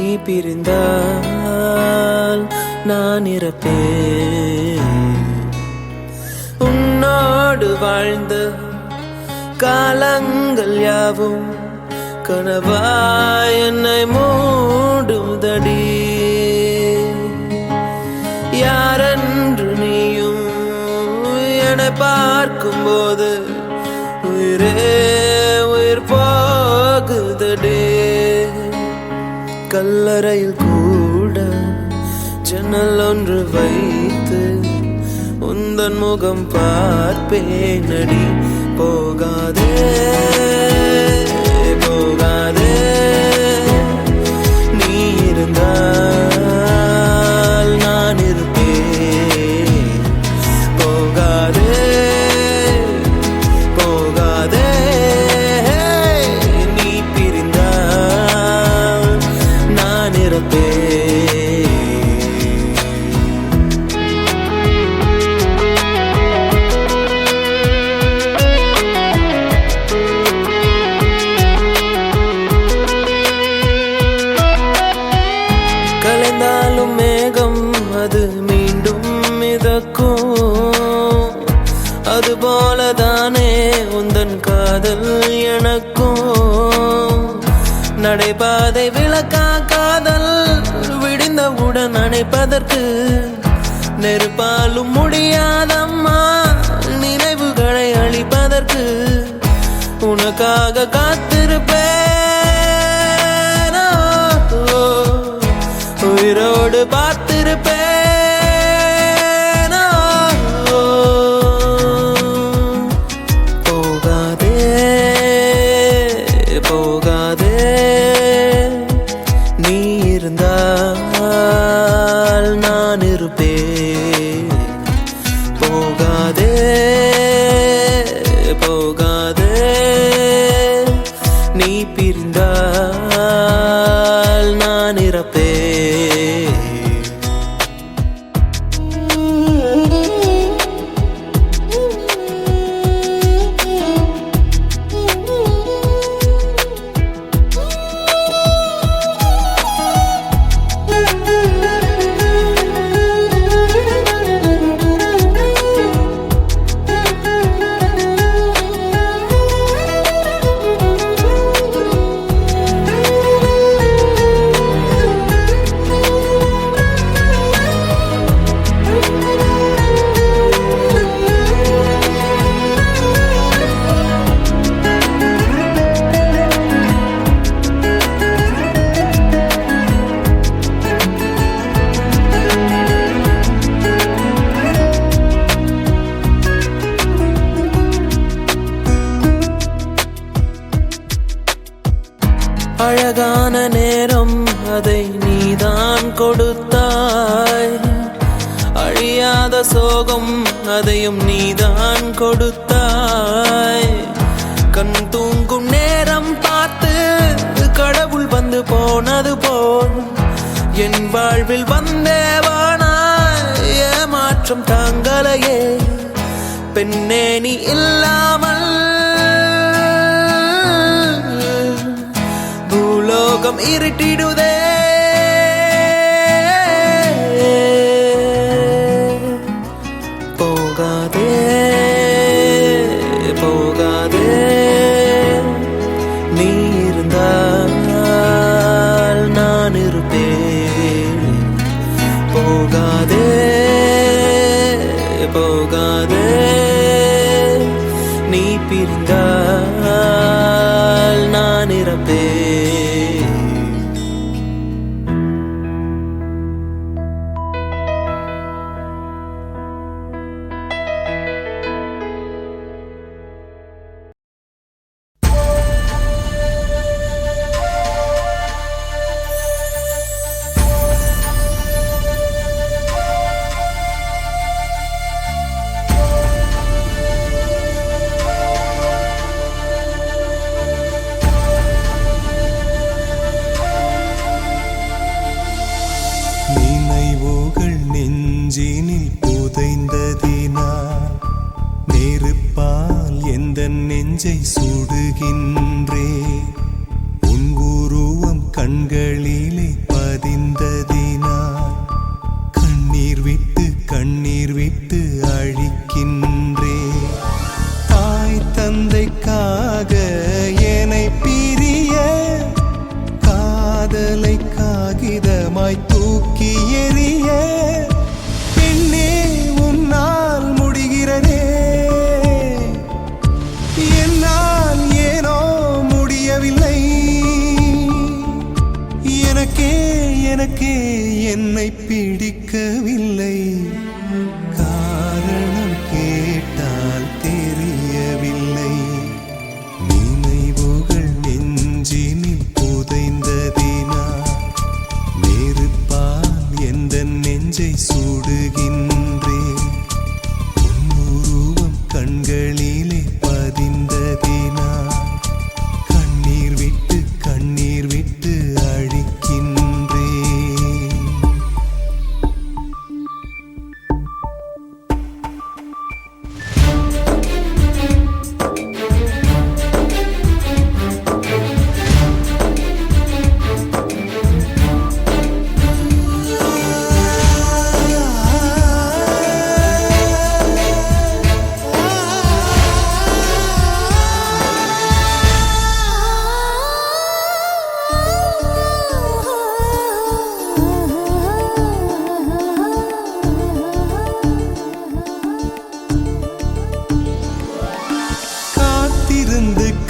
நீ பிரிந்தால் நான் இறப்பேன். உன்னோடு வாழ்ந்த காலங்கள் யாவும் கனவாய் என்னை மூடுதடி. யாரென்று நீயும் என்னை பார்க்கும்போது உயிரே உயிர் போகுதடி. கல்லறையில் கூட ஜன்னல் ஒன்று வைத்து உந்தன் முகம் பார்ப்பேனடி. போகாதே போகாதே, நீ இருந்தால் நான் இருப்பேன். போகாதே போகாதே, நீ பிரிந்தால் நான் இருப்பேன். கலைந்தாலும் மேகம் அது மீண்டும் மிதக்கும். அதுபோலதானே உந்தன் காதல் எனக்கும். நடைபாதை விளக்கா காதல் விடிந்தவுடன் அணைப்பதற்கு நெருப்பாலும் முடியாதம்மா. நினைவுகளை அழிப்பதற்கு உனக்காக காத்திருப்பேன். உயிரோடு பார்த்திருப்பேன். போகாதே போகாதே, நீ இருந்தால் நான் இருப்பேன். போகாதே போகாதே, நீ பிரிந்தால் நான் இறப்பேன். அழகான நேரம் அதை நீதான் கொடுத்தாய். அழியாத சோகம் அதையும் நீதான் கொடுத்தாய். கண் தூங்கும் நேரம் பார்த்து கடவுள் வந்து போனது போல் என் வாழ்வில் வந்தேவானா. ஏமாற்றம் தாங்களையே பெண்ணே நீ இல்லாமல். பூலோகம் இருட்டிடுதே. போகாதே போகாதே, நீ இருந்தால் நான் இருப்பேன். போகாதே போகாதே, நீ பிரிந்தால் நான் இறப்பேன். நெஞ்சினில் புதைந்ததினால் நெருப்பால் எந்தன் நெஞ்சை சுடுகின்றே. உன் உருவம் கண்களிலே எனக்கே என்னை பிடிக்கவில்லை. காரணம் கேட்டால் தெரியவில்லை. நினைவுகள் நெஞ்சினில் புதைந்ததினால் நெருப்பால் எந்த நெஞ்சை சுடுகின்றேன். உருவம் கண்களிலே பதிந்ததினால் கண்ணீர் விட்டு அழிக்கின்றேன்.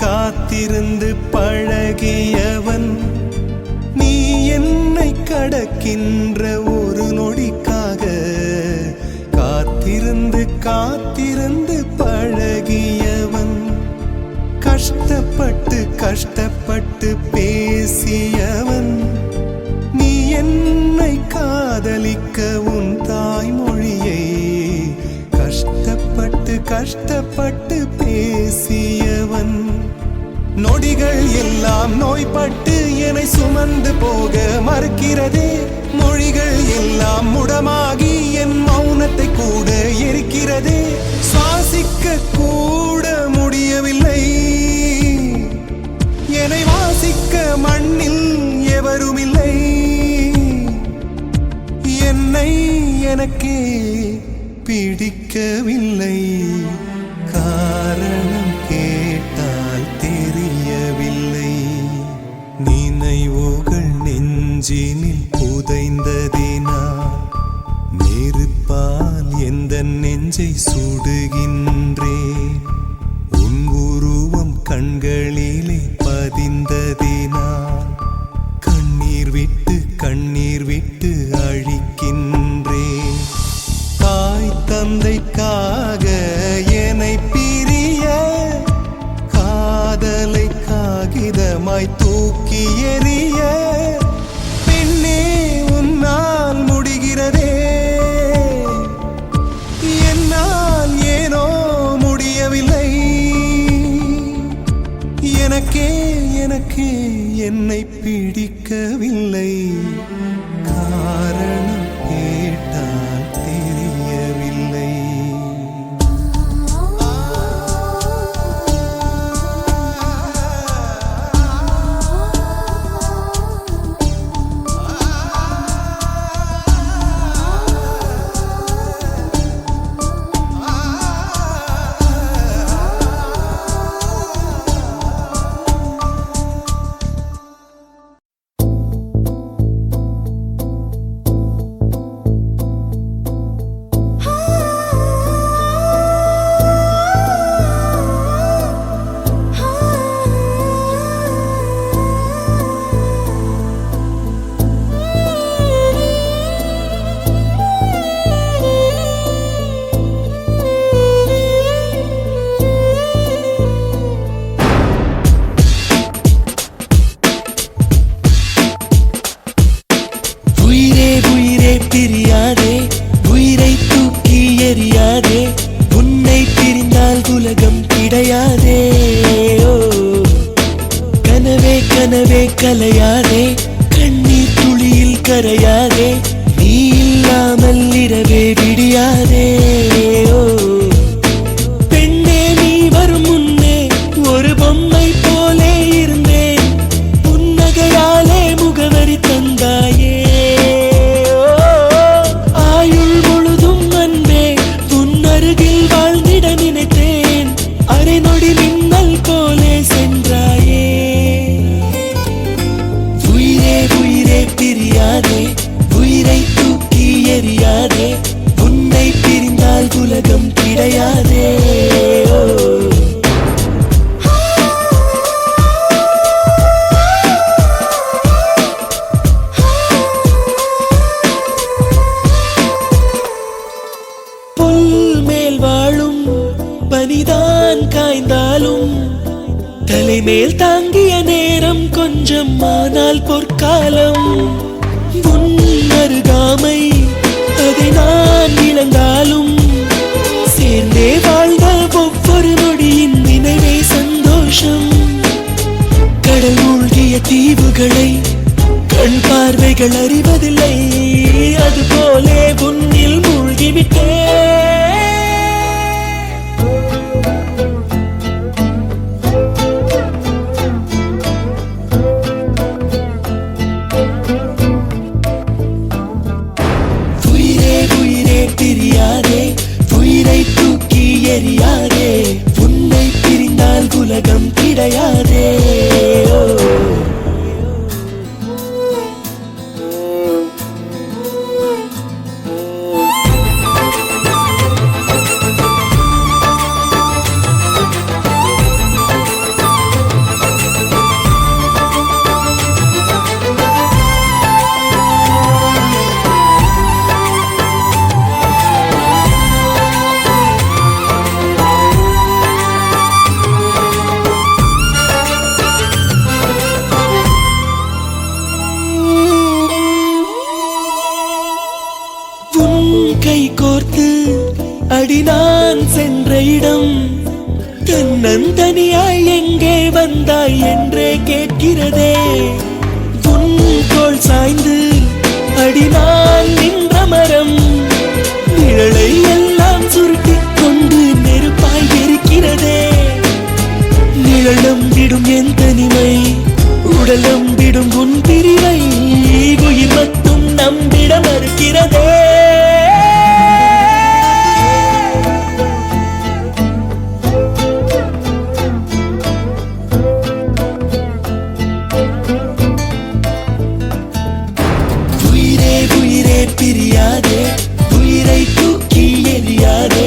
காத்திருந்து பழகியவன் நீ என்னை கடக்கின்ற ஒரு நொடிக்காக. காத்திருந்து பழகியவன் கஷ்டப்பட்டு பேசியவன் நீ என்னை காதலிக்க உன் தாய்மொழியை கஷ்டப்பட்டு பேசியவன். நொடிகள் எல்லாம் நோய்பட்டு என்னை சுமந்து போக மறுக்கிறதே. மொழிகள் எல்லாம் முடமாகி என் மௌனத்தை கூட எரிக்கிறதே. சுவாசிக்க கூட முடியவில்லை. என்னை வாசிக்க மண்ணில் எவருமில்லை. என்னை எனக்கே பிடிக்கவில்லை. காரணம் கேட்டால் தெரியவில்லை. நினைவுகள் நெஞ்சினில் புதைந்ததினால் நெருப்பால் எந்த நெஞ்சை சுடுகின்றேன். உன் உருவம் கண்களிலே பதிந்ததினால் கண்ணீர் விட்டு அழிக்கின்றேன். தாய் தந்தைக்காக என்னை பிரிய காதலை காகிதமாய் தூக்கி எறிய பெண்ணே உன்னால் முடிகிறதே. என்னால் ஏனோ முடியவில்லை. எனக்கே என்னை பிடிக்கவில்லை. காரணம் கேட்டால் தெரியவில்லை. பிரியாதே, உயிரை தூக்கி எறியாதே. உன்னை பிரிந்தால் உலகம் கிடையாதே. கனவே கலையாதே, கண்ணீர் துளியில் கரையாதே. நீ இல்லாமல் இரவே விடியாதே. பெண்ணே நீ வரும் முன்னே ஒரு பொம்மை போலே இருந்தேன். புன்னகையாலே முகவரி தந்தாயே. வாழ்ந்திட நினைத்தேன், அரை நொடி மின்னல் போலே சென்றாயே. உயிரே பிரியாதே, உயிரை தூக்கி எறியாதே. உன்னை பிரிந்தால் தலைமேல் தாங்கிய நேரம் கொஞ்சம் ஆனால் பொற்காலம் உன் அருகாமை அதை நான் இழந்தாலும் சேர்ந்தே வாழ்ந்த ஒவ்வொரு நொடியின் நினைவே சந்தோஷம் கடல் மூழ்கிய தீவுகளை கண் பார்வைகள் அறிவதில்லை அதுபோலே உன்னில் மூழ்கிவிட்டே உயிரே உயிரே பிரியாதே உயிரை தூக்கி எறியாதே உன்னை பிரிந்தால் உலகம் கிடையாதே ஓ. கை கோர்த்து அடி நான் சென்ற இடம் தன்னந்தனியாய் எங்கே வந்தாய் என்றே கேட்கிறதே உன் தோள் சாய்ந்து அடி நான் நின்ற மரம் நிழலை எல்லாம் சுருட்டிக் கொண்டு நெருப்பாய் இருக்கிறதே நிழலும் விடும் என் தனிமை உடலும் விடும் உன் பிரிவை உயிர் மட்டும் நம்பிட மறுக்கிறதே பிரியாதே உயிரை தூக்கி எறியாதே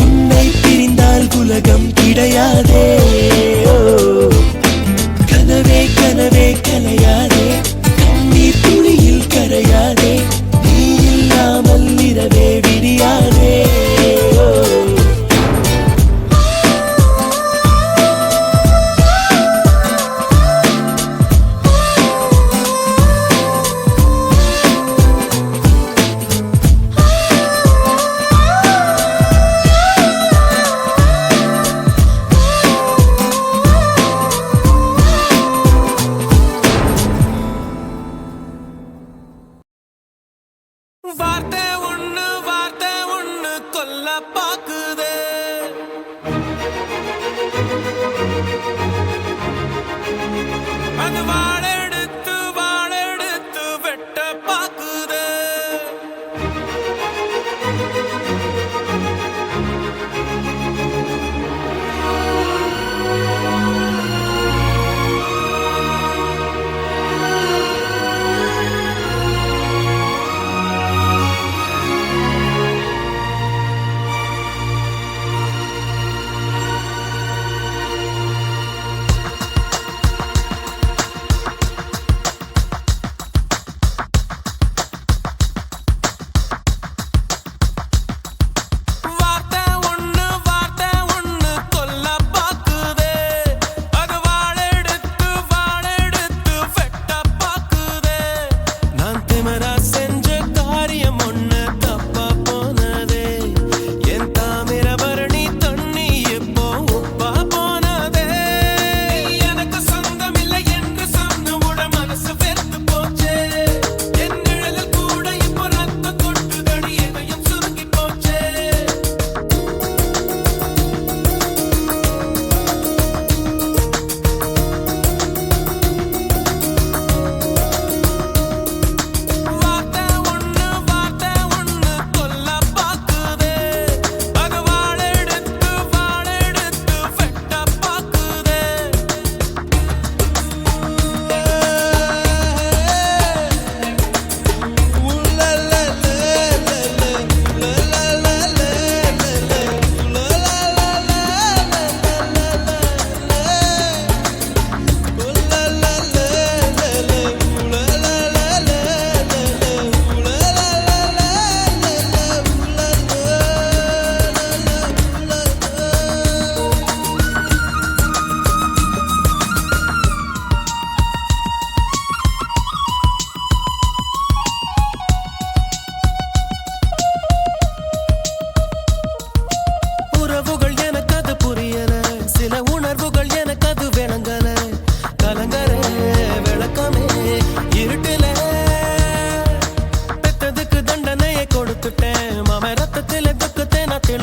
உன்னை பிரிந்தால் உலகம் கிடையாதே ஓ. கனவே கனவே கலையாதே கண்ணீர் துளியில் கரையாதே நீ இல்லாமல் இரவே விடியாதே ஓ. வார்த்தை ஒண்ணு கொல்ல பாக்குதே அது வாழெடுத்து வெட்ட பாக்குதே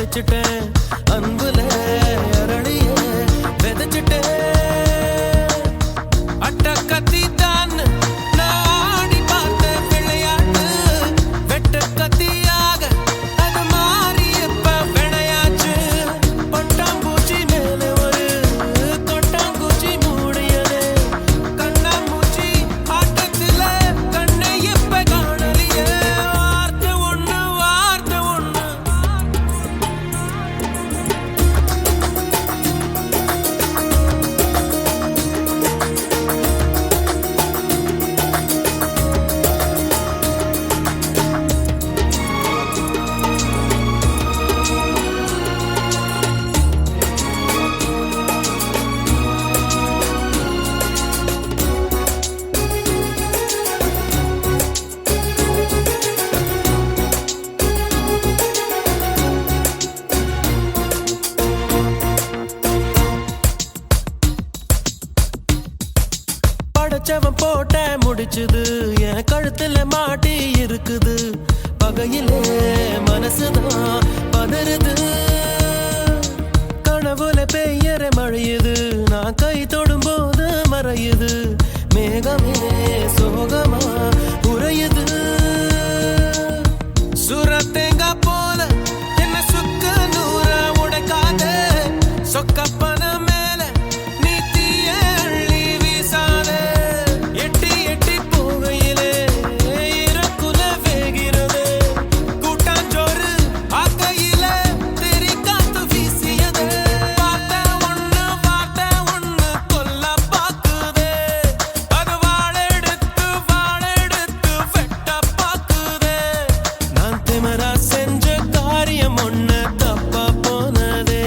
தொலைச்சிட்டேன் அன்புல அரளிய விதைச்சிட்டேன் அட்ட கத்தி தான் நாடி பார்த்த விளையாட்டு வெட்ட கத்தியாக அது மாறி இப்ப விளையாச்சு பட்டாம்பூச்சி மேல ஒரு கொட்டாம்பூச்சி மூடியது கண்ணாமூச்சி ஆட்டத்துல கண்ணை இப்ப காணலியே வார்த்தை ஒண்ணு படைச்சவன் போட்ட முடிச்சுது என் கழுத்துல மாட்டி இருக்குது பகையிலே மனசுதான் பதறுது கனவுல பெய்யற மழையுது நான் கை தொடும் போது மறையுது மேகமே சோகமா உறையுது சுரத்தேங்கா போல என்ன சுக்க நூற உடைக்காத சொக்கப்பன மேல நீ தீய அள்ளி வீசாத எட்டி எட்டி போகையிலே இறக்குல வேகிறது கூட்டாஞ்சோறு ஆக்கையில தெரி காத்து வீசியது வார்த்தை ஒண்ணு கொல்ல பாக்குதே அது வாழெடுத்து வெட்ட பாக்குதே நான் திமிரா செஞ்ச காரியம் ஒண்ணு தப்பா போனதே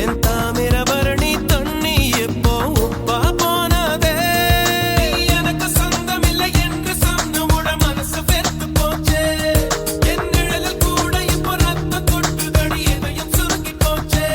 என் தாமிரபரணி தண்ணி இப்போ உப்பா போனதே நீ எனக்கு சொந்தமில்லை என்று சொன்னவுட மனசு வெறுத்து போச்சே என் நிழலில் கூட இப்போ ரத்தம் கொட்டுதடி இதயம் சுருங்கி போச்சே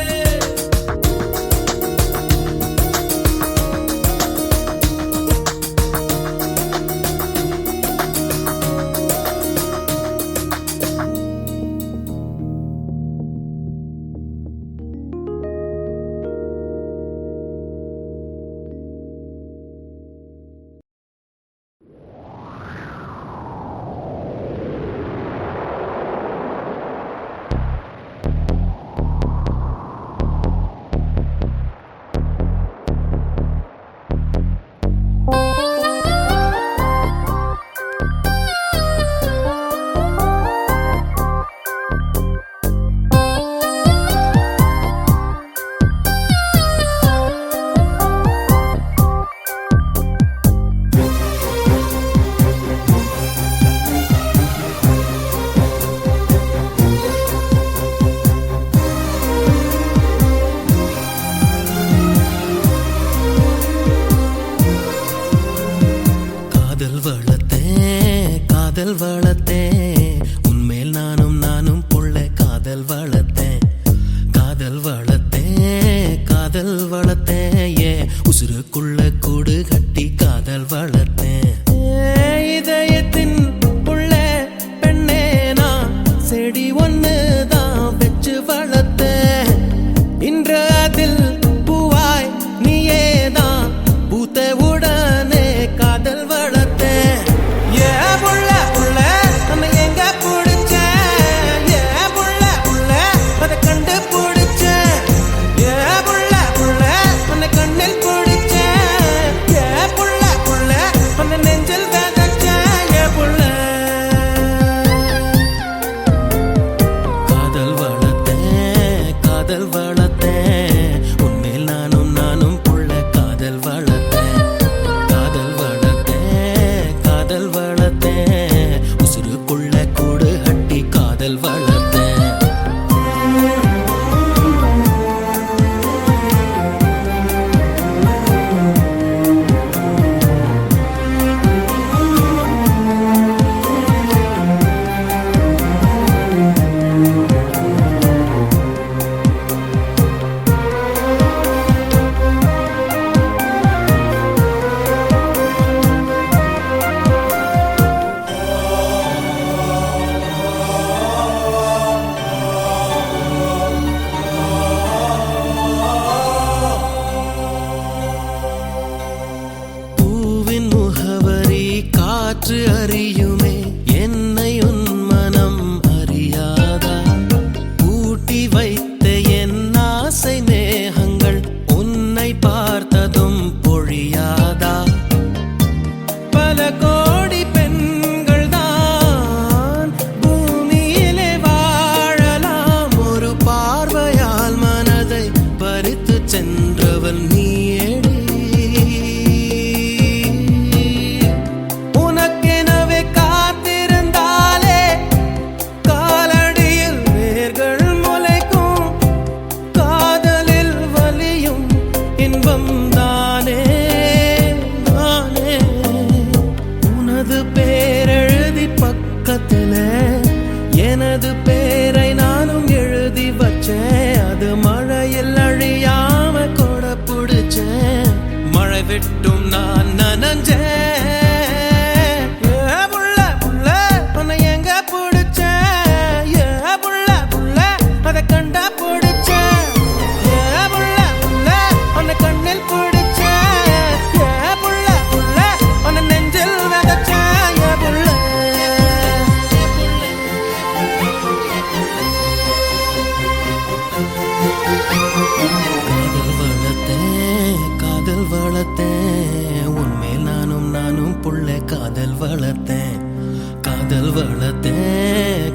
காதல் வளர்த்தேன் உன்மேல் நானும் புள்ள காதல் வளர்த்தேன் ஏ உசுருக்குள்ள கூடு கட்டி காதல் வளர்த்தேன் இதயத்தின் புள்ள பெண்ணே நான் செடி ஒண்ணுதான் வச்சு வளர்த்தேன் இன்று அதில் பூவாய் நீயேதான் பூத்த உடனே காதல் வளர்த்தேன் ஏ புள்ள உன்னை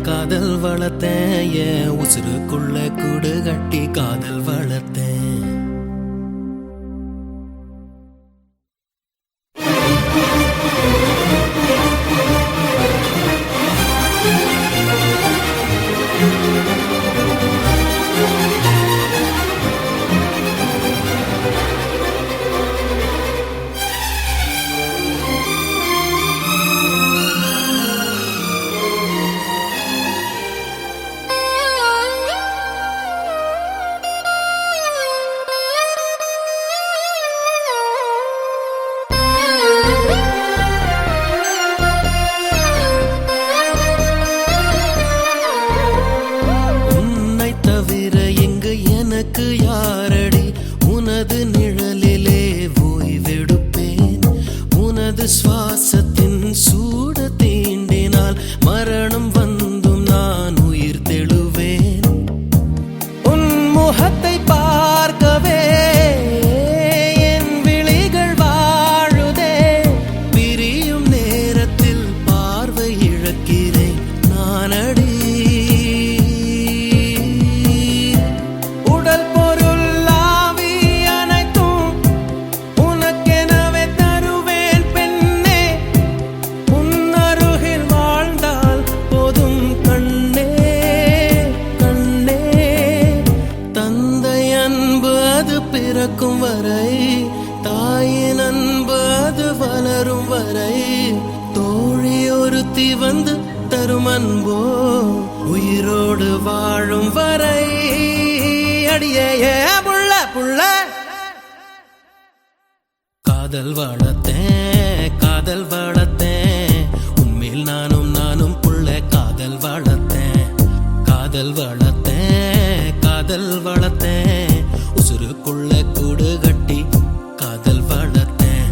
காதல் வளர்த்தேன் என் உசுருக்குள்ள கூடு கட்டி காதல் வளர்த்தேன். யாரடி உனது நிழலிலே ஓய்வெடுப்பேன். உனது சுவாசத்தின் சூட தீண்டினால் மரணம் வந்தும் நான் உயிர் தெழுவேன். உன் முகத்தை பார்க்கவே என் விழிகள் வாழுதே. பிரியும் நேரத்தில் பார்வை இழக்கிறேன் நானடி. பிறக்கும் வரை தாயின் அன்பு அது வளரும் வரை தோழி ஒருத்தி வந்து தரும் அன்போ உயிரோடு வாழும் வரை. அடியே புள்ள புள்ள காதல் வளர்த்தேன் உண்மையில் நானும் புள்ள காதல் வளர்த்தேன் உசுருக்குள்ள கூடு கட்டி காதல் வளர்த்தேன்.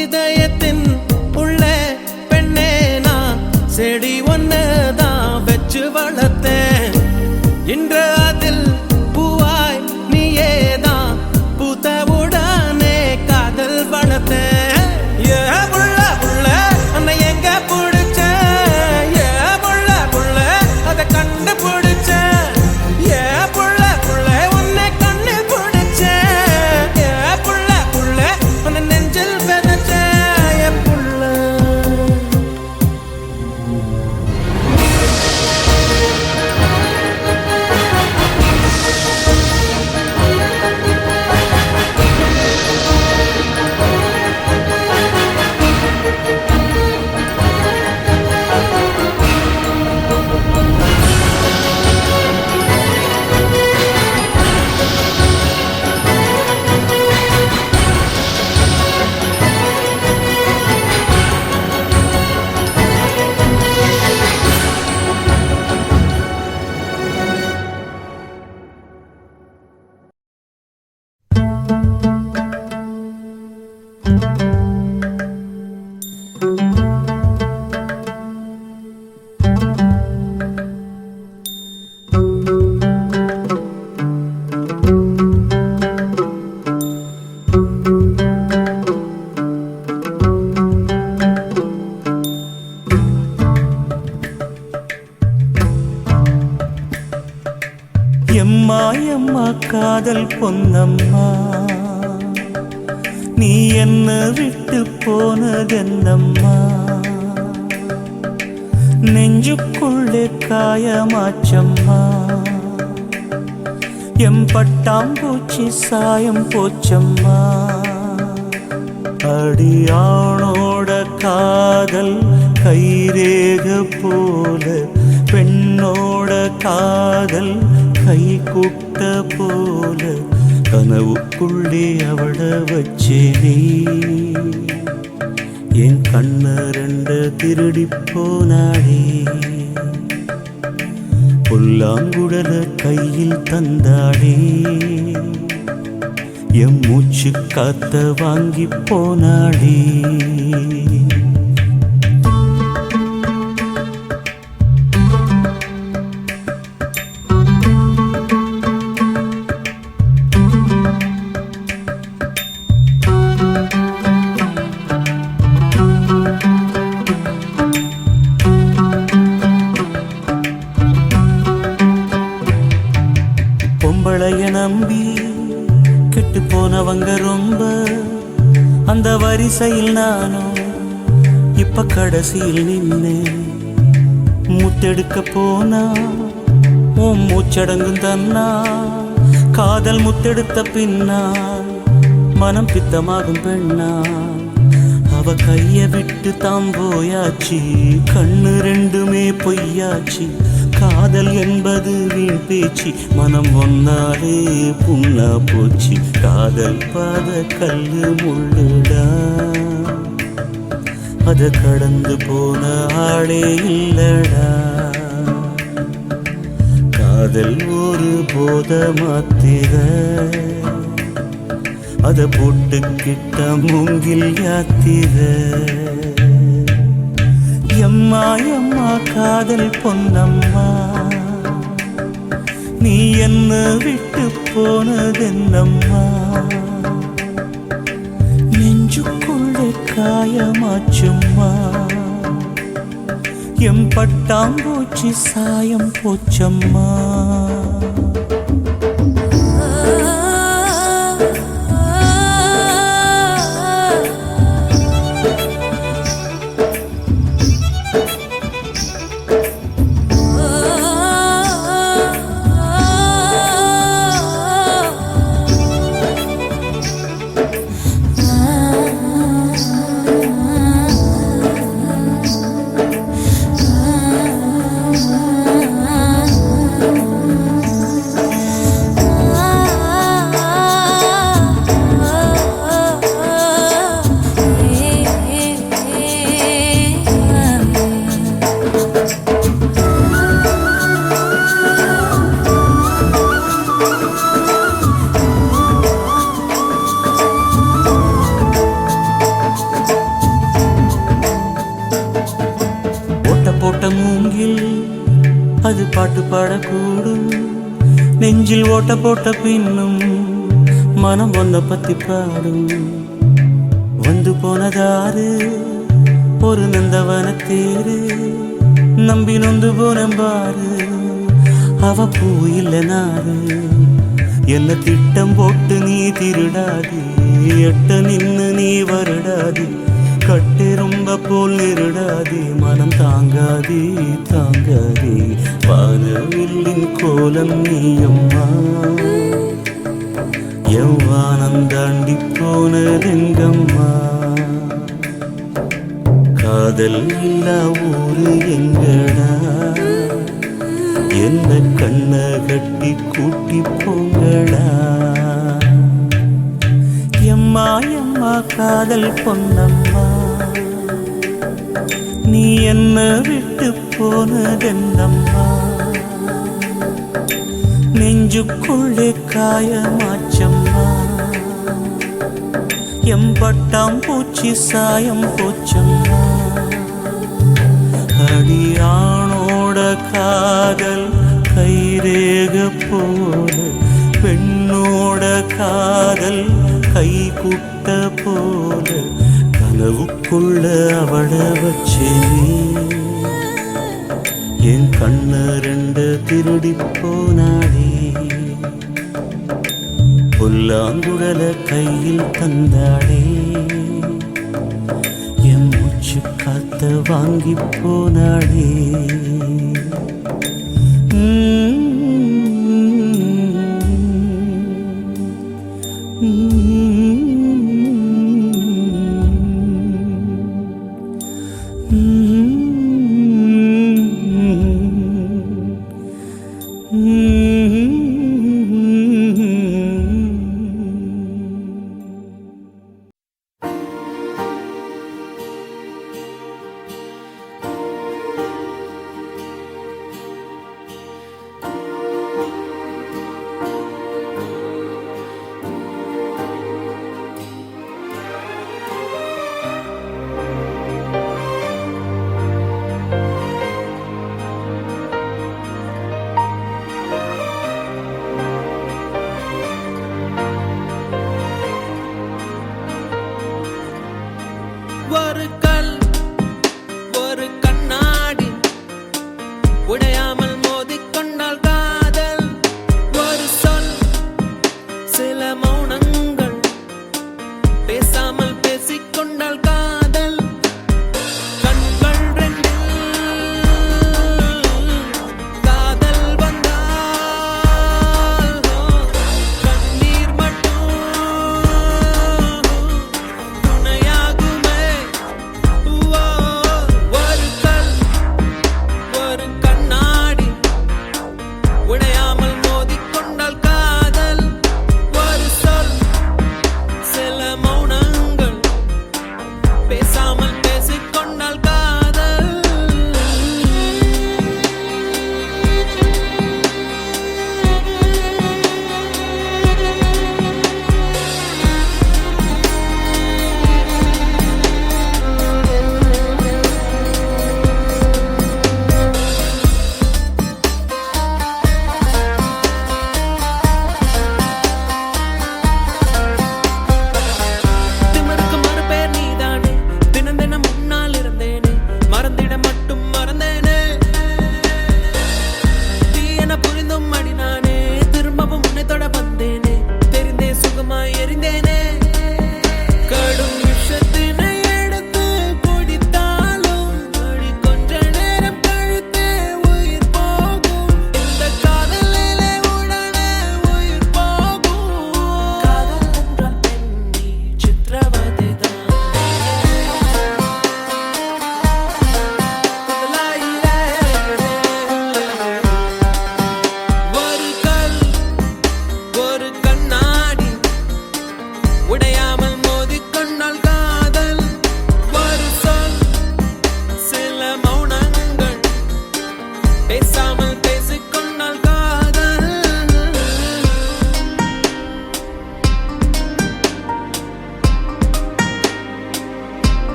இதயத்தின் உள்ள பெண்ணே நான் செடி ஒன்னுதான் வச்சு வளர்த்தேன். இன்று அதில் பூவாய் நீயேதான் பூத்தவுடனே காதல் வளர்த்தேன். ஏ புள்ள புள்ள அன்னை எங்க பிடிச்ச, ஏ புள்ள புள்ள அதை கண்டுபிடிச்ச, ஏ புள்ள புள்ள உன்னை கண்ணு பிடிச்ச, ஏ புள்ள புள்ள உன்னை நெஞ்சில் விதைச்ச, ஏ புள்ள. எம்மா எம்மா காதல் பொன்னம்மா, நீ என்ன விட்டு போனதென்னம்மா. நெஞ்சுக்குள்ளே காயமாச்சம்மா, எம் பட்டாம்பூச்சி சாயம் போச்சம்மா. அடியானோட காதல் கைரேக போல, பெண்ணோட காதல் கை கூட்ட போல, கனவுக்குள்ளே அவள வச்சேனே. என் கண்ண ரெண்ட திருடி போனாடே, புல்லாங்குழல கையில் தந்தாடே. எம் மூச்சு காத்த வாங்கி போனாடே. பொம்பளைய நம்பி கெட்டு போனவங்க ரொம்ப, அந்த வரிசையில் நானும் இப்ப கடைசியில் நின்னு முத்தெடுக்க போனா உன் மூச்சடங்கும் தன்னா. காதல் முத்தெடுத்த பின்னால் மனம் பித்தமாகும் பெண்ணா. அவ கைய விட்டு தாம் போயாச்சு, கண்ணு ரெண்டுமே பொய்யாச்சு. காதல் என்பது வீண் பேச்சு, மனம் ஒன்னாலே புண்ணா போச்சு. காதல் பாத கல்லு முள்ளுடா, அத கடந்து போன ஆளே இல்லடா. காதல் ஒரு போத மாத்திர, அத போட்டுக்கிட்ட மூங்கில் யாத்திர. எம்மா எம்மா காதல் பொன்னம்மா, நீ என்ன விட்டு போனதென்னம்மா. நெஞ்சுக்குள்ளே காயமாச்சும்மா, எம் பட்டாம்பூச்சி சாயம் போச்சம்மா. போட்ட மூங்கில் அது பாட்டு பாடக்கூடும், நெஞ்சில் ஓட்ட போட்ட பின்னும் மனம் ஒன்ன பத்தி பாடும். வந்து போனதாரு ஒரு நந்தவன தேரு, நம்பி நொந்து போனம்பாரு அவ பூ இல்ல நாரு. என்ன திட்டம் போட்டு நீ திருடாது, எட்ட நின்னு நீ வருடாது. கட்டு ரொம்ப போல் நிருடாதே, மனம் தாங்காதே தாங்காதே. வானவில்லின் கோலம் நீயம்மா, எவ்வானம் தாண்டி போனதெங்கம்மா. காதல் இல்லா ஊரு எங்கடா, என்ன கண்ண கட்டி கூட்டி போங்கடா. எம்மா எம்மா காதல் பொன்னம்மா, நீ என்ன விட்டு போனதென்னம்மா. நெஞ்சுக்குள்ளே காயமாச்சம்மா, எம்பட்டாம் பூச்சி சாயம் போச்சம்மா. அடியானோட காதல் கைரேக போல, பெண்ணோட காதல் கை குட்ட போல. கனவுக்குள்ள அவள வச்சேனே, என் கண்ண ரெண்டு திருடி போனாடே. புல்லாங்குழல கையில் தந்தாடே, என் மூச்சு காத்த வாங்கி போனாடே.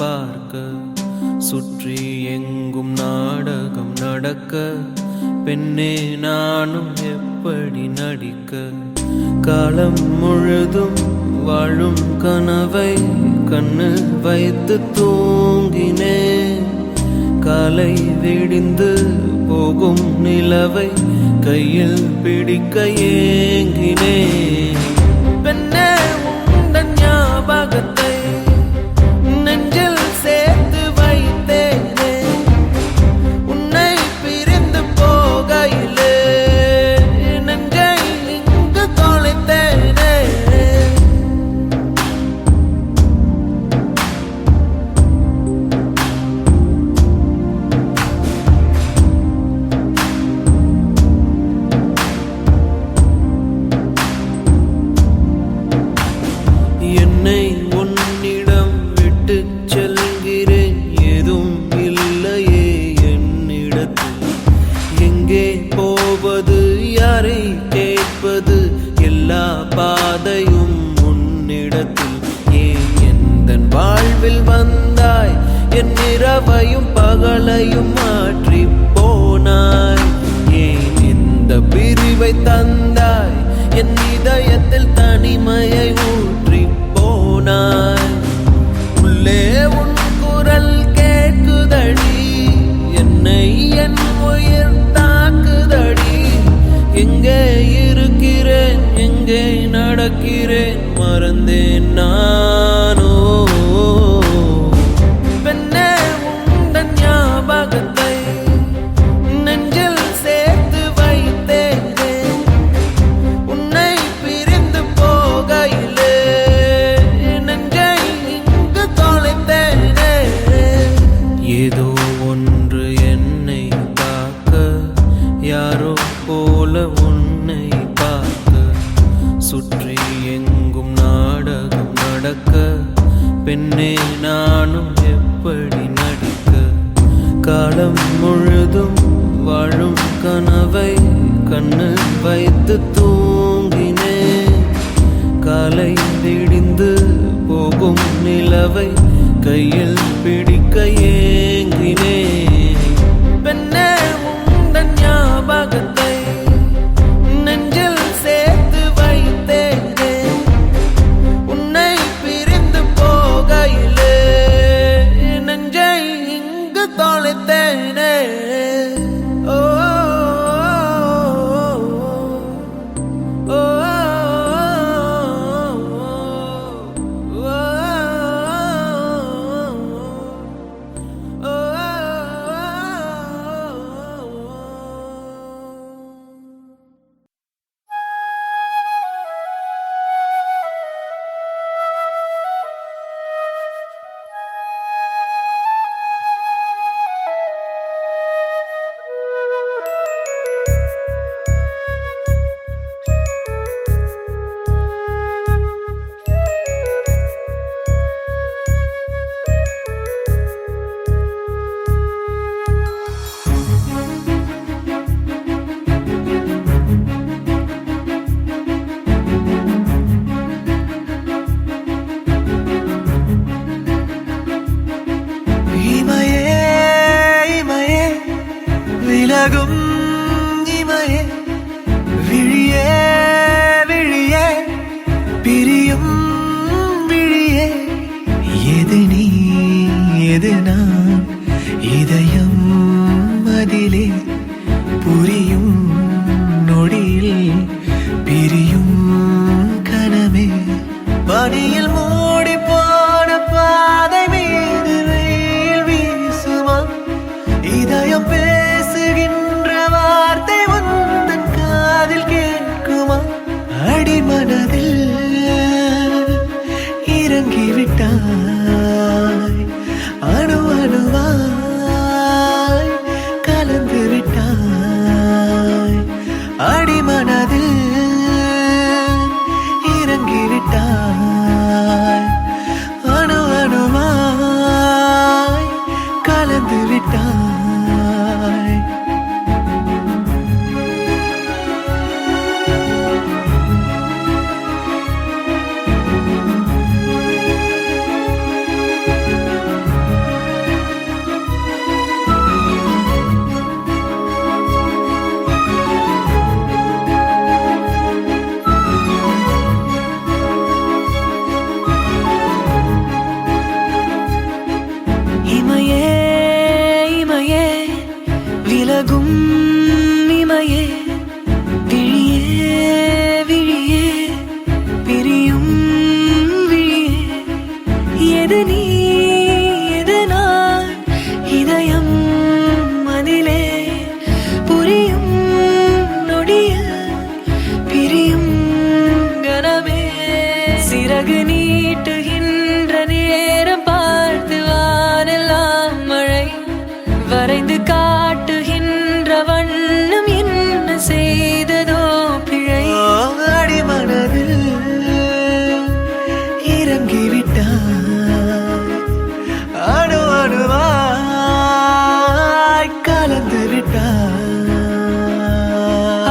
பார்க்க சுற்றி எங்கும் நாடகம் நடக்க பெண்ணே நானும் எப்படி நடிக்க காலம் முழுதும் வாழும் கனவை கண்ணு வைத்து தூங்கினேன் காலை விடிந்து போகும் நிலவை கையில் பிடிக்க ஏங்கினேன் பெண்ணே உந்தன் ஞாபகத்தை நெஞ்சில் சேர்த்து வைத்தேனே உன்னை பிரிந்து போகையிலே நெஞ்சை இங்கு தொலைத்தேனே என்னை உன்னிடம் விட்டு செல்கிறேன் எதுவும் இல்லையே என்னிடத்தில் எங்கே போவது யாரை கேட்பது எல்லா பாதையும் உன்னிடத்தில் ஏன் எந்தன் வாழ்வில் வந்தாய் என் இரவையும் பகலையும் மாற்றி போனாய் ஏன் இந்த பிரிவை தந்தாய் என் இதயத்தில் தனிமையை ஊற்றி போனாய் உள்ளே உன் குரல் கேட்குதடி என்னை என் உயிர் தாக்குதடி எங்கே இருக்கிறேன் எங்கே நடக்கிறேன் மறந்தேன் நானோ பெண்ணே உந்தன் ஞாபகத்தை நெஞ்சில் சேர்த்து வைத்தேனே உன்னை பிரிந்து போகையிலே நெஞ்சை இங்கு தொலைத்தேனே ஏதோ ஒன்று என்னை காக்க யாரோ போல உன்னை பார்க்க சுற்றி எங்கும் நாடகம் நடக்க பெண்ணே நானும் எப்படி நடிக்க காலம் முழுதும் வாழும் கனவை கண்ணு வைத்து தூங்கினேன் காலை விடிந்து போகும் நிலவை கையில் பிடிக்க ஏங்கினேன் பெண்ணே உந்தன் ஞாபகத்தை நெஞ்சில் சேர்த்து வைத்தேனே உன்னை பிரிந்து போகையிலே நெஞ்சை இங்கு தொலைத்தேனே ஓ ஓ விலகும் இமையே விழியே விழியே பிரியும் விழியே எது நீ எது நான் இதயம் அதிலே புரியும் நொடியில் பிரியும் கனமே பனியில் மூடி போன பாதை மீது வெயில் வீசுமா இதயம் பேசுகின்ற வார்த்தை ஒன்று விலகும் இமையே விழியே விழியே பிரியும் விழியே எது நீ எது நான் இதயம் அதிலே புரியும் நொடியில் பிரியும் கனமே சிறகு நீட்டுகின்ற நேரம் பார்த்து வானெல்லாம் மழை வரைந்து காட்டுகின்ற வண்ணம் என்ன செய்ததோ பிழை அடிமனதில் இறங்கிவிட்டாய் அணு அணுவாய் கலந்து விட்டாய்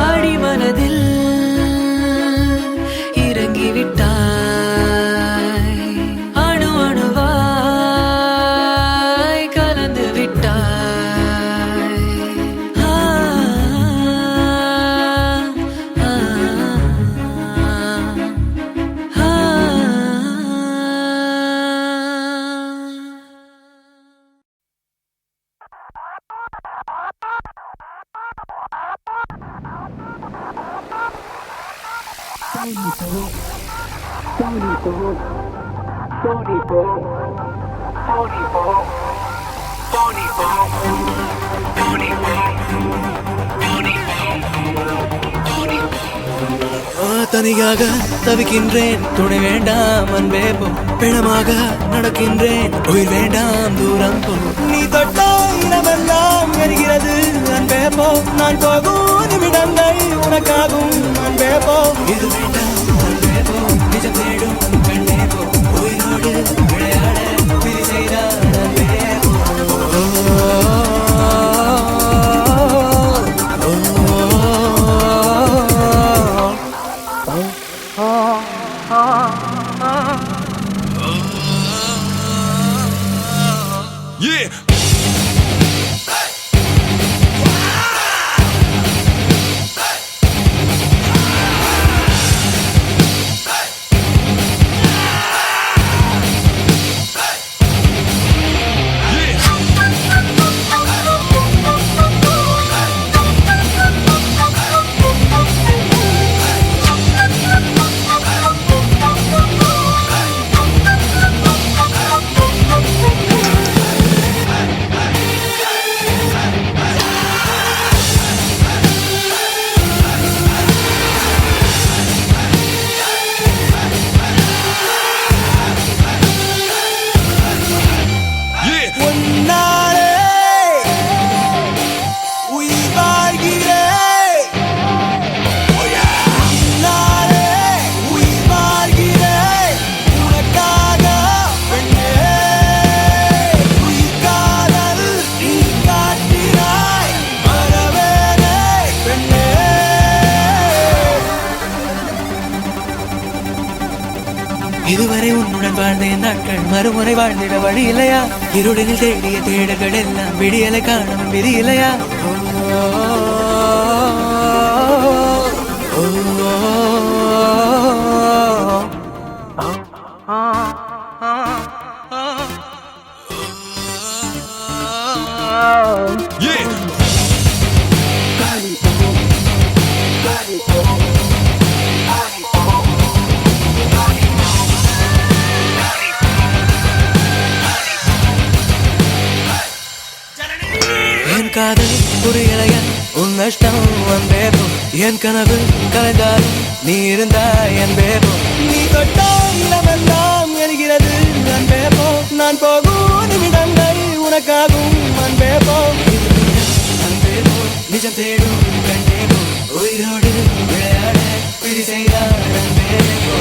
அடிமனதில் இறங்கிவிட்டாய் அணு அணுவாய் கலந்து விட்டாய் தனியாக தவிக்கின்றேன் துணை வேண்டாம் அன்பே போ பிணமாக நடக்கின்றேன் உயிர் வேண்டாம் தூரம் போ நீ தொட்டால் இடமெல்லாம் எரிகிறது அன்பே போ நான் போகும் நிமிடங்கள் உனக்காகும் அன்பே போ இது வேண்டாம் அன்பே போ நிஜம் தேடும் கண்ணே போ உயிரோடு விளையாட விதி செய்தார் அன்பே போ Yeah! இதுவரை உன்னுடன் வாழ்ந்த என் நாட்கள் மறுமுறை வாழ்ந்திட வழி இல்லையா இருடனில் தேடிய தேடல்கள் எல்லாம் விடியலை காணும் விதி இல்லையா காதல் புரியலையா உன் நஷ்டம் அன்பே போ என் கனவு கலைந்தாலும் நீ இருந்தாய் அன்பே போ நீ தொட்டால் இடமெல்லாம் எரிகிறது அன்பே போ நான் போகும் நிமிடங்கள் உனக்காகும் அன்பே போ அன்பே போ நிஜம் தேடும் கண்டே போ உயிரோடு விளையாட விதி செய்தார் அன்பே போ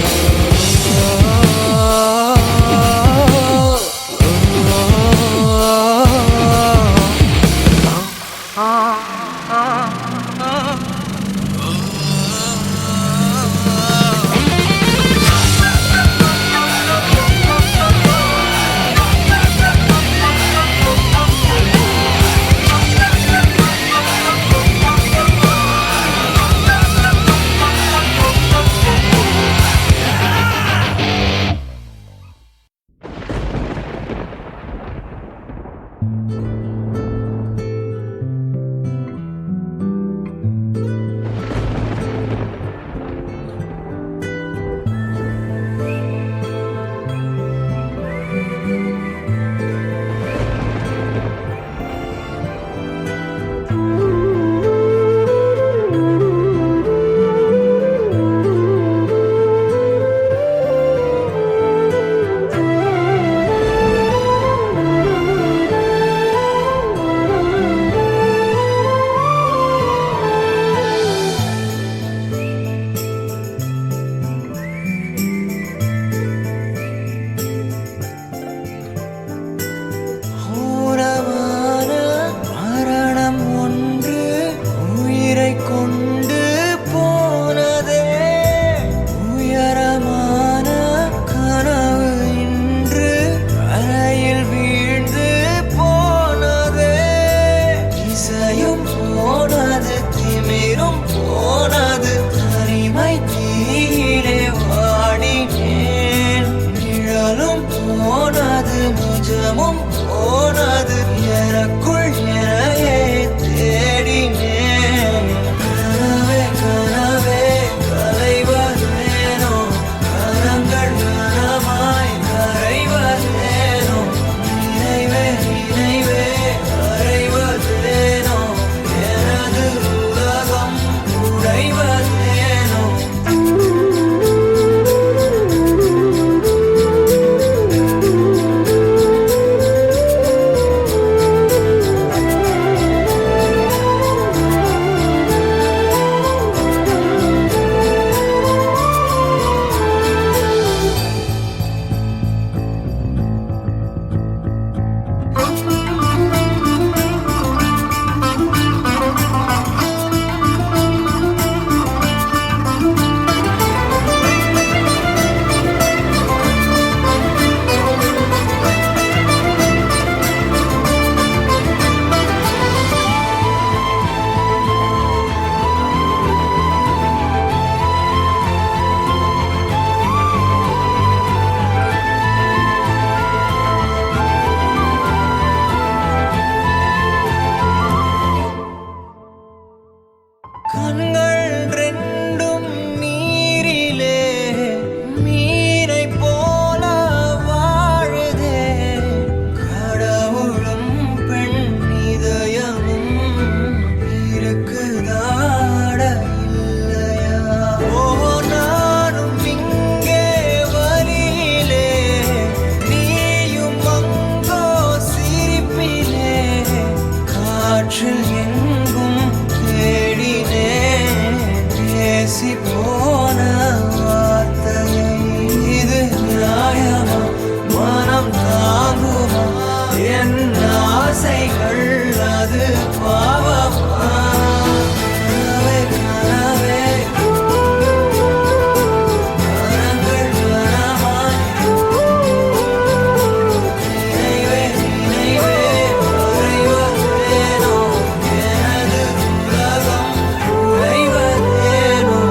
ஆசைகள் அது பாவமா கனவே கனவே கனங்கள் கனமாய் நினைவே நினைவே மறைவதேனோ எனது உலகம் உறைவதேனோ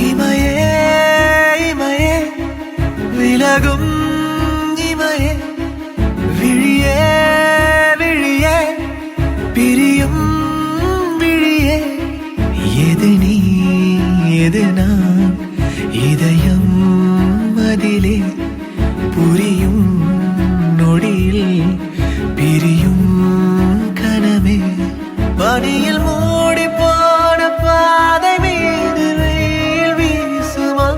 இமையே இமையே விலகும் இமையே விழியே விழியே பிரியும் விழியே எது நீ எது நான் இதயம் அதிலே புரியும் நொடியில் பிரியும் கனமே பனியில் மூடி போன பாதை மீது வெயில் வீசுமா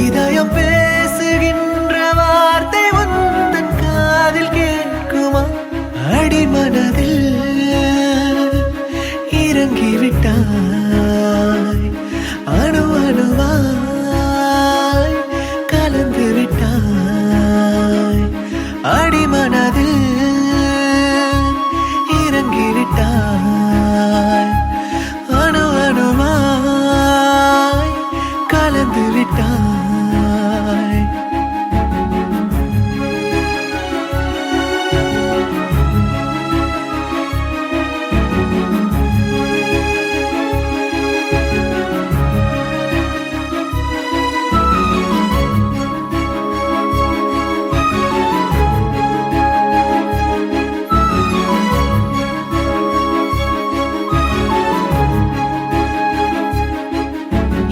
இதயம் பேசுகின்ற வார்த்தை உந்தன் காதில் கேட்குமா அடிமனதில் இறங்கிவிட்டாய் அணு அணுவாய் கலந்து விட்டாய் அடிமனதில் இறங்கிவிட்டாய் அணு அணுவாய் கலந்து விட்டாய்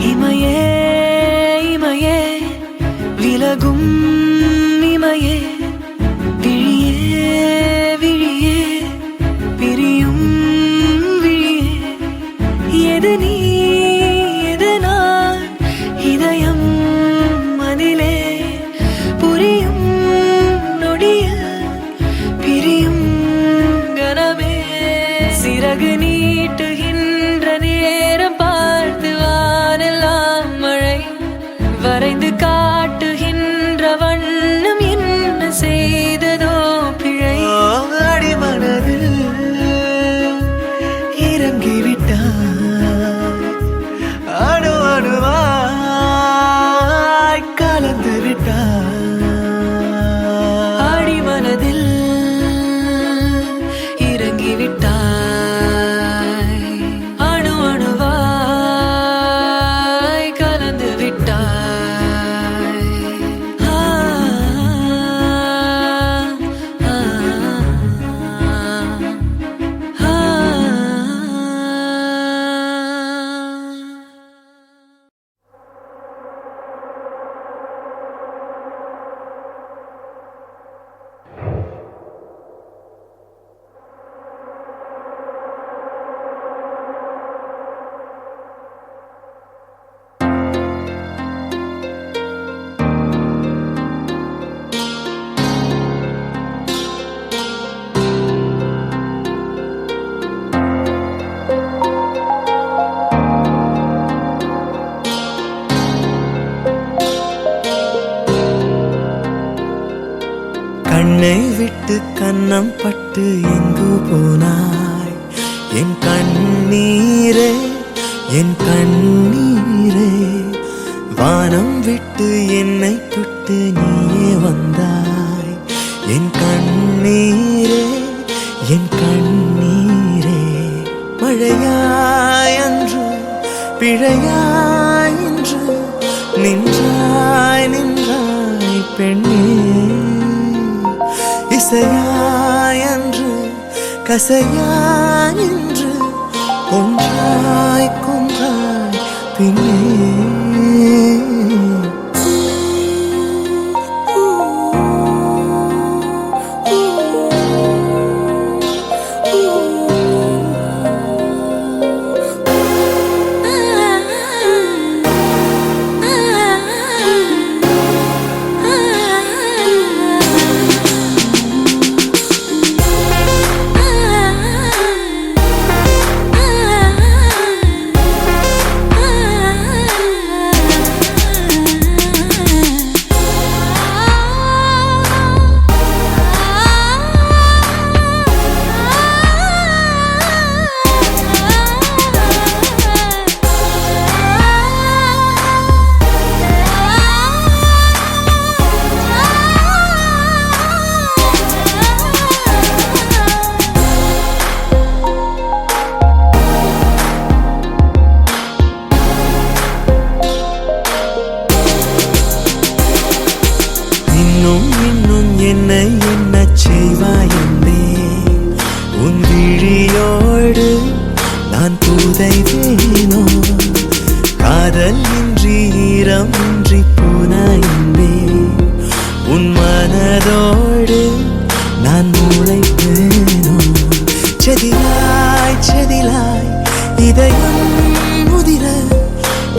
இமையே இமையே விலகும் இமையே விழியே விழியே பிரியும் விழியே எது நீ எது நான் இதயம் மதிலே புரியும் நொடியில் பிரியும் கனமே சிறகு நீட்டுகின்ற நேரம் பார்த்து வானெல்லாம் மழை வரைந்து காட்டுகின்ற வண்ணம் என்ன செய்ததோ பிழை அடிமனதில் இறங்கிவிட்டாய் அணு அணுவாய் கலந்து விட்டாய் அடிமனதில் இறங்கிவிட்டாய் விட்டு கன்னம் பட்டு எங்கு போனாய் என் கண்ணீரே என் கண்ணீரே வானம் விட்டு என்னை தொட்டு நீயே வந்தாய் என் கண்ணீரே என் கண்ணீரே மழையாய் அன்று பிழையாய் இன்று நின்றாய் நின்றாய் பெண்ணே இசையாய் அன்று கசையாய் இன்று கொன்றாய் கொன்றாய் பின்னே இன்னும் என்னை என்ன செய்வாயென்பே உன் விழியோடு நான் புதைவேனோ காதல் இன்றி ஈரம் இன்றி போனாயென்பே உன் மனதோடு நான் முளைப்பேனோ செதிலாய் செதிலாய் இதயம் முதிர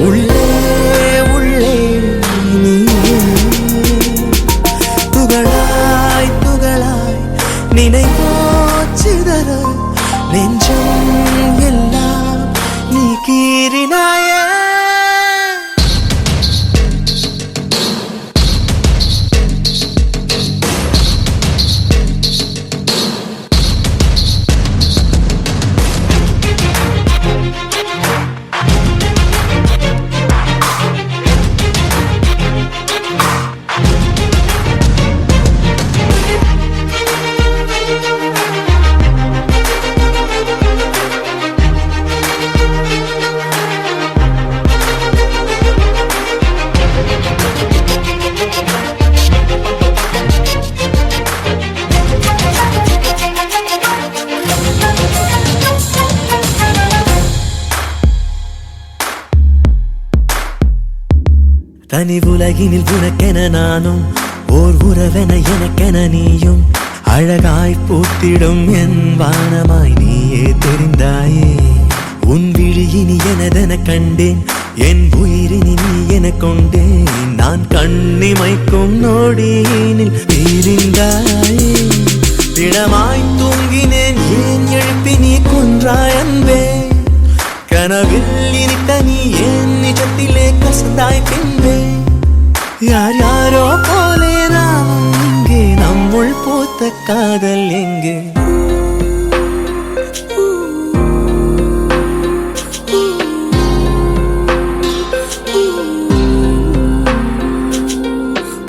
உள்ளே உள்ளே நீயே துகளாய் துகளாய் நினைவோச்சிதற நெஞ்சம் எல்லாம் நீ கீறினாயே தனி உலகினில் உனக்கென நானும் ஓர் உறவென எனக்கென நீயும் அழகாய் பூத்திடும் என் வானமாய் நீயே தெரிந்தாயே உன் விழியினி எனதென கண்டேன் என் உயிரினி நீ என கொண்டேன் நான் கண்ணிமைக்கும் நொடியினில் பிரிந்தாயே திடமாய் தூங்கினேன் ஏன் எழுப்பி நீ கொன்றாய் அன்பே கனவில் இனித்த நீ ஏன் நிஜத்திலே கசந்தாய் பின்பே யார் யாரோ போலே நாம் இங்கே நம்முள் பூத்த காதல் எங்கே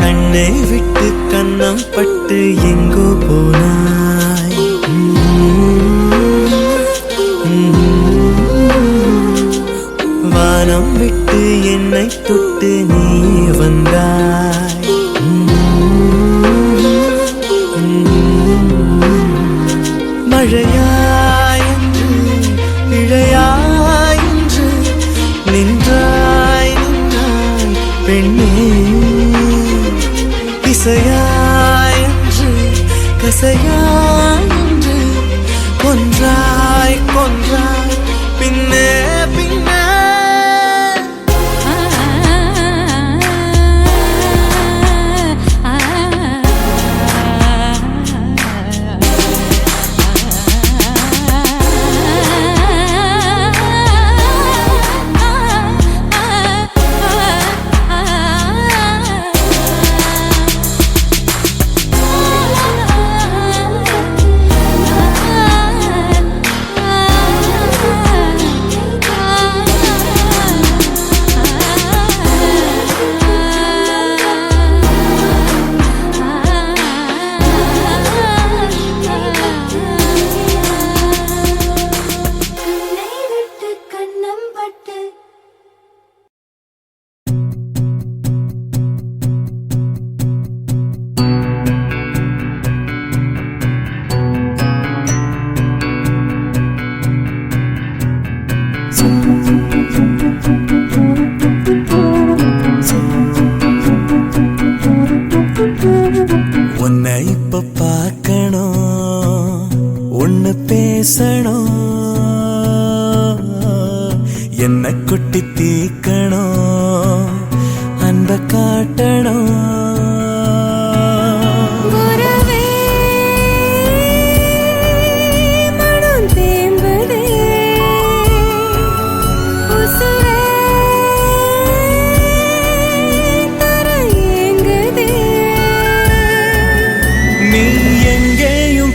கண்ணை விட்டு கன்னம் பட்டு எங்கோ போனாய் வானம் விட்டு என்னை தொட்டு நீ வந்தாய் என்ன கொட்டி தீக்கணும் அன்ப காட்டணும்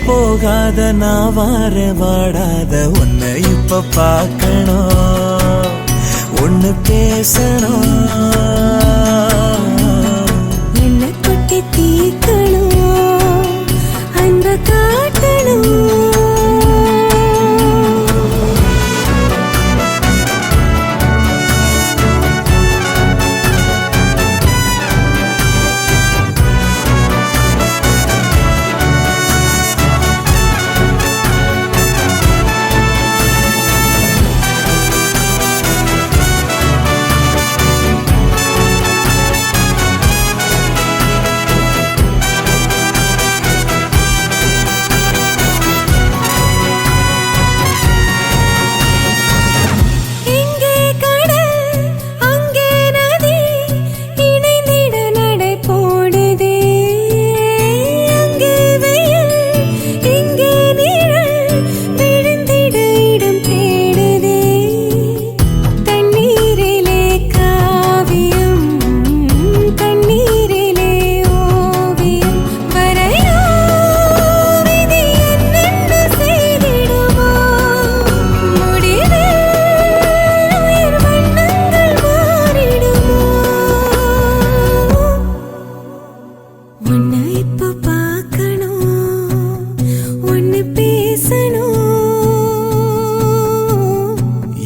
போகாத நான் வார வாடாத உன்னை இப்ப பார்க்கணும் ஒன்னு பேசணும் என்ன கொட்டி தீக்கணும் அன்ப காட்டணும்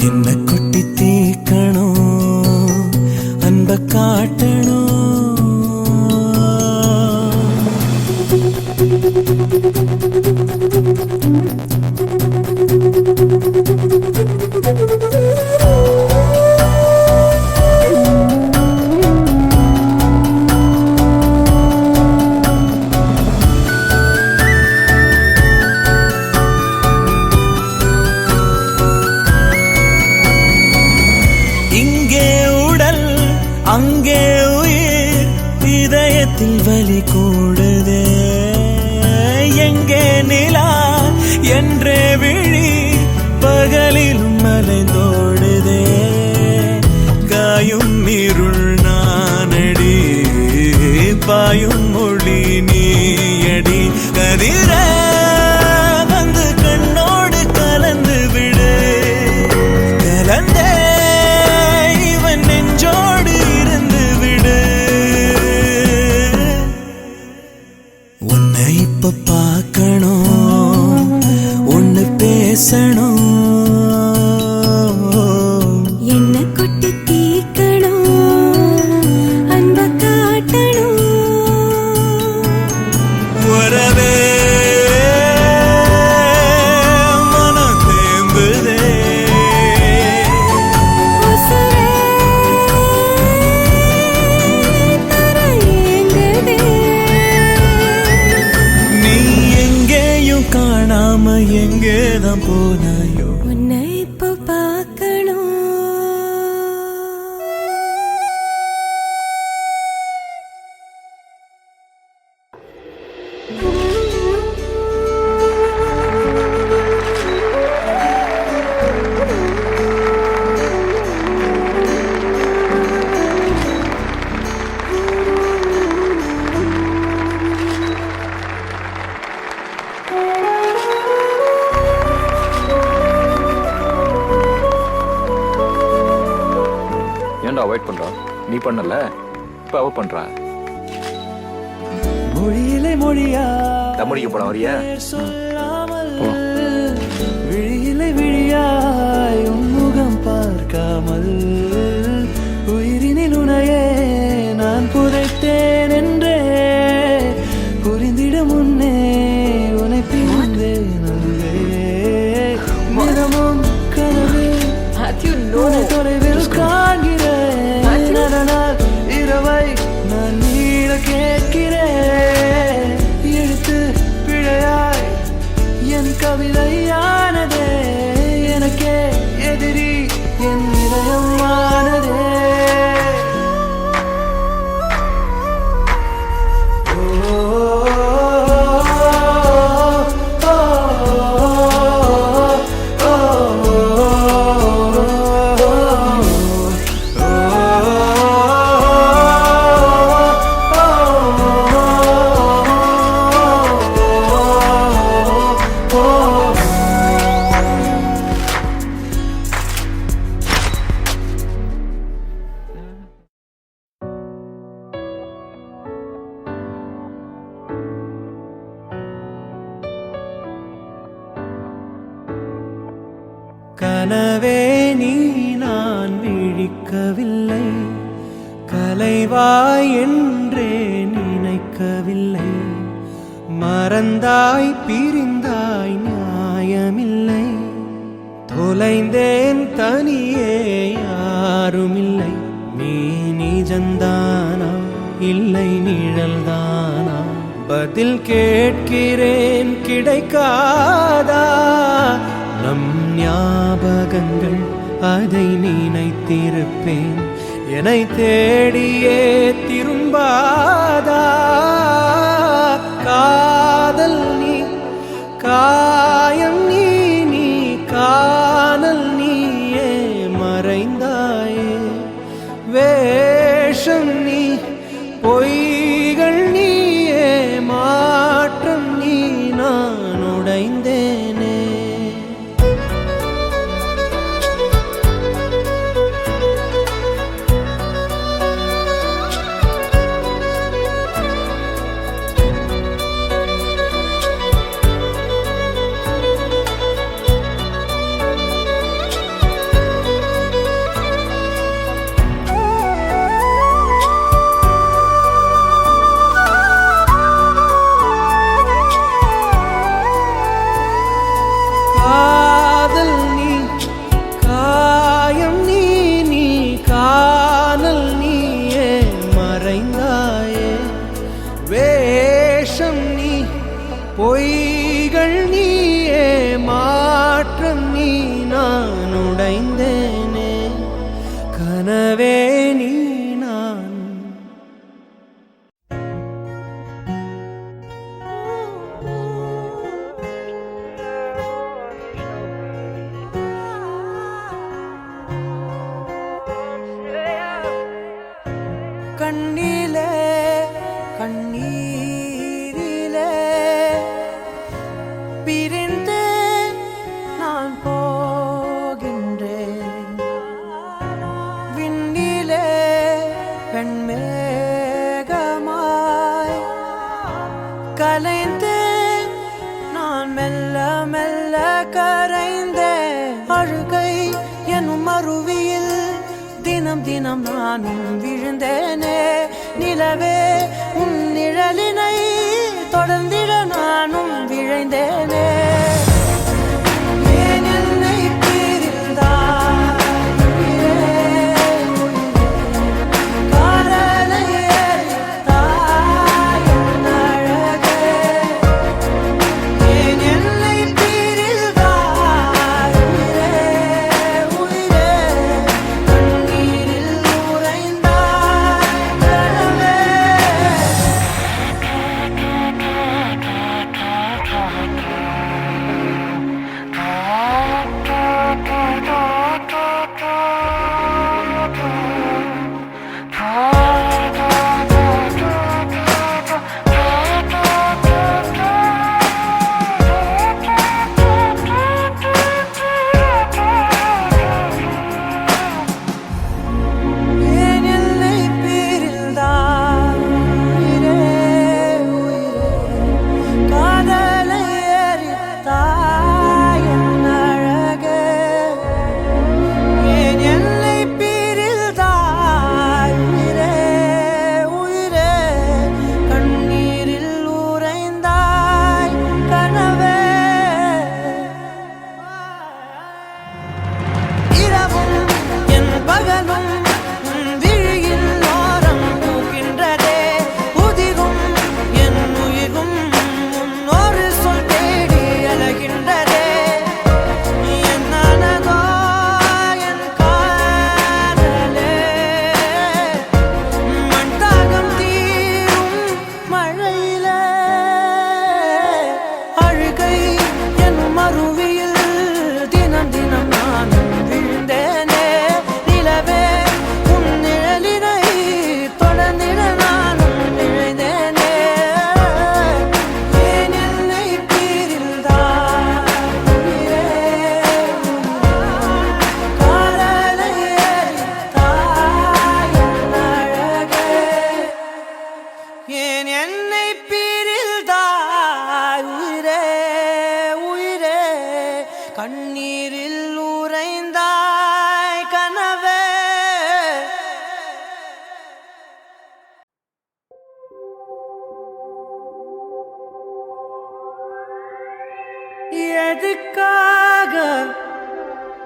என்ன கொட்டி தீக்கணும் அன்ப காட்டணும் அங்கே உயிர் இதயத்தில் வலி கூடுதே எங்கே நிலா என்றே விழி பகலிலும் மலைந்தோடுதே காயும் இருள் நானடி பாயும் மொழி நீயடி கதிர வந்து கண்ணோடு கலந்து விடு கலந்தே இப்ப பார்க்கணும் ஒன்னு பேசணும் என்ன கொட்டி தீக்கணும் அன்ப காட்டணும் வரவே மனம் தேம்புதே காணாம எங்கேதான் போனாயோ உன்னை இப்ப பார்க்கணும் ஏன்டா அவாய்ட் பண்றா? நீ பண்ணல, இப்ப அவ பண்றா. மொழியிலே மொழியா தமிழிக்கு போன வரியா? விழியிலே விழியாய் உன்முகம் பார்க்காமல் உயிரினில் உனையே நான் புதைத்தேன் என்றே புரிந்திட முன்னே உன்னை பிரிந்தேன் மிதமும் கனவு தொலைவில் காண்கிறேன் அதனால் இரவை நான் நீட கேட்கிறேன் எழுத்து பிழையாய் என் கவிதை கனவே நீ நான் விழிக்கவில்லை, கலைவாய் என்றே நினைக்கவில்லை. மறந்தாய் பிரிந்தாய் நியாயமில்லை, தொலைந்தேன் தனியே யாருமில்லை. நீ நிஜந்தானா இல்லை நிழல்தானா, பதில் கேட்கிறேன் கிடைக்காதா. நம் ஞாபகங்கள் அதை நினைத்திருப்பேன், என்னை தேடியே திரும்பாதா. காதல் நீ காயம் நீ, நீ காணல் நீயே மறைந்தாயே. வேஷம் நீ பொய்கள் நீயே, மாற்றம் நீ நான் உடைந்தேனே. காதல் நீ காயம் நீ, நீ காணல் நீயே மறைந்தாயே. வேஷம் நீ பொய்கள் நீயே, மாற்றம் நீ நான் உடைந்தேனே. கனவே நீ நான். கண்ணிலே கண்ணீரிலே பிரிந்து நான் போகின்றேன். விண்ணிலே பெண்மேகமாய் கலைந்து நான் மெல்ல மெல்ல கரைந்தேன். அழுகை எனும் அருவியில் தினம் தினம் நானும் விழுந்தேனே. நிலவே உன் நிழலினை தொடர்ந்திட நானும் விழைந்தேனே. ஏன் என்னை பிரிந்தாய் காதலை எரித்தாய் என் அழகே. ஏன் என்னை பிரிந்தாய் உயிரே, கண்ணீரில் உறைந்தாய் கனவே.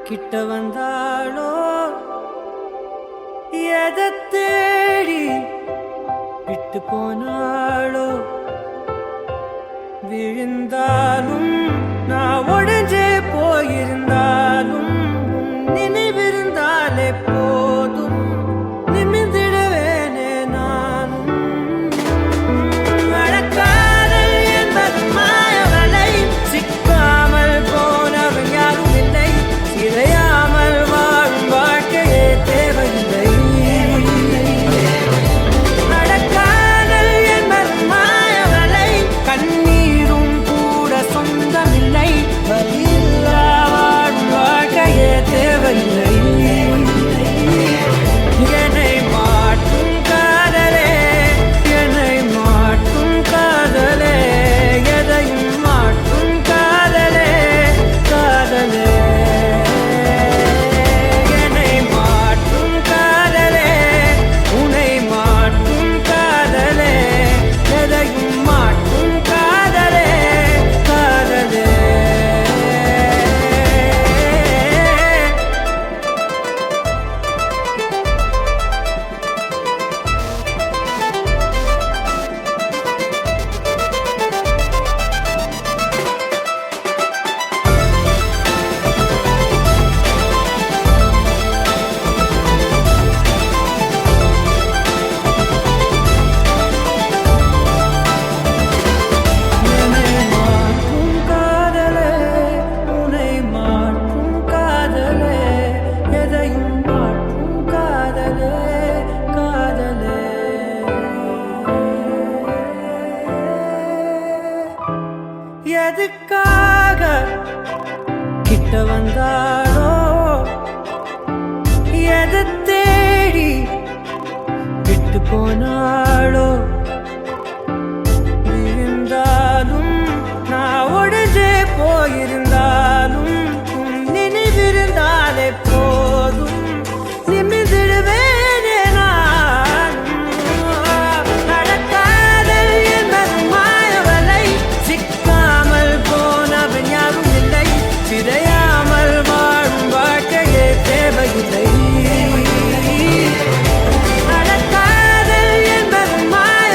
கிட்ட வந்தாளோ எதை தேடி விட்டு போனாளோ விழுந்தாலும் நான் உடைஞ்சே போயிருந்தாலும் நினைவிருந்தாலே போதும் நிமிந்திடுவேனே நானும் மழக்காதல் என்பது மாயவலை சிக்காமல் போனவன் யாரும் இல்லை சிதையாமல் வாழும் வாழ்க்கையே தேவையில்லை மழக்காதல் என்பது மாயவலை கண்ணீரும் கூட சொந்தமில்லை வலியில்லா வாழும் வாழ்க்கையே தேவையில்லை என்னை மாற்றும் காதலே என்னை மாற்றும் காதலே எதையும் மாற்றும் காதலே காதலே என்னை மாற்றும் காதலே உன்னை மாற்றும் காதலே எதையும் மாற்றும் காதலே காதலே என்னை மாற்றும் காதலே உன்னை மாற்றும் காதலே எதையும் மாற்றும் காதலே காதலே எதுக்காக கிட்ட வந்தாளோ எதை தேடி விட்டு போனாளோ இருந்தாலும் நான் உடைஞ்சே போயிருந்தாலும் நினைவிருந்தாலே போதும் நிமிதிடுவேனே நானும் நடக்காதல் என்பது மாயவலை சிக்காமல் போனவன் யாரும் இல்லை சிதையாமல் வாழும் வாழ்க்கையே தேவையில்லை நடக்காதல் என்பது மாய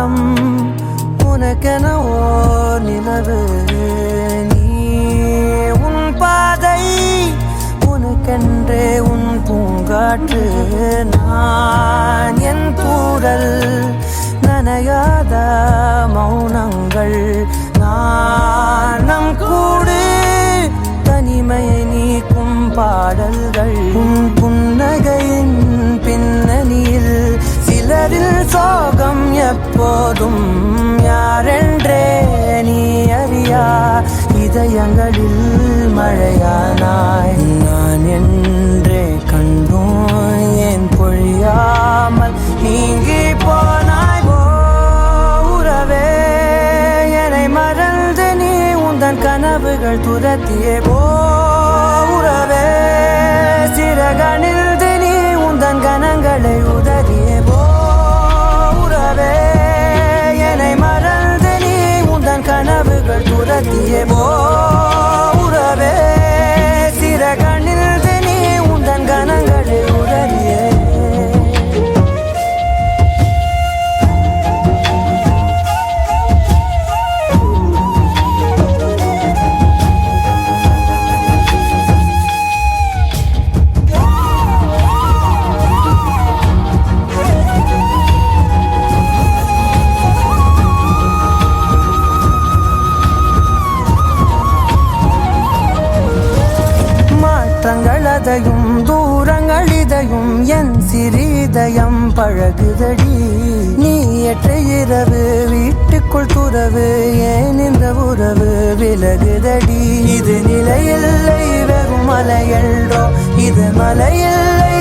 வானம் உனக்கென ஓர் நிலவு நீ உன் பாதை உனக்கென்றே உன் பூங்காற்று நான் என் கூடல் நனையாத மௌனங்கள் நாணம் கூடு தனிமையை நீக்கும் பாடல்கள் உன் புன்னகையின் பின்னணியில் சிலரில் சோகம் எப்போதும் யாரென்றே நீ அறியா இதயங்களில் மழையானாய் நான் என்றே கண்டோம் ஏன் பொழியாமல் நீங்கி போனாய் உறவே என்னை மறந்து நீ உந்தன் கனவுகள் துரத்தியே உறவே சிறகணிந்து நீ உந்தன் கணங்களை உதறியே உறவே என்னை மறந்து நீ உந்தன் கனவுகள் துரத்தியே உறவே சிறகணிந்து நீ உந்தன் கணங்களை உதறியே மாற்றங்களதையும் தூரங்கள் இதையும் என் சிறிதயம் பழகுதடி நீ ஏற்ற இரவு வீட்டுக்குள் துறவு ஏன் இந்த உறவு விலகுதடி இது நிலையில்லை வெறும் மலையல்றோ இது மலையில்லை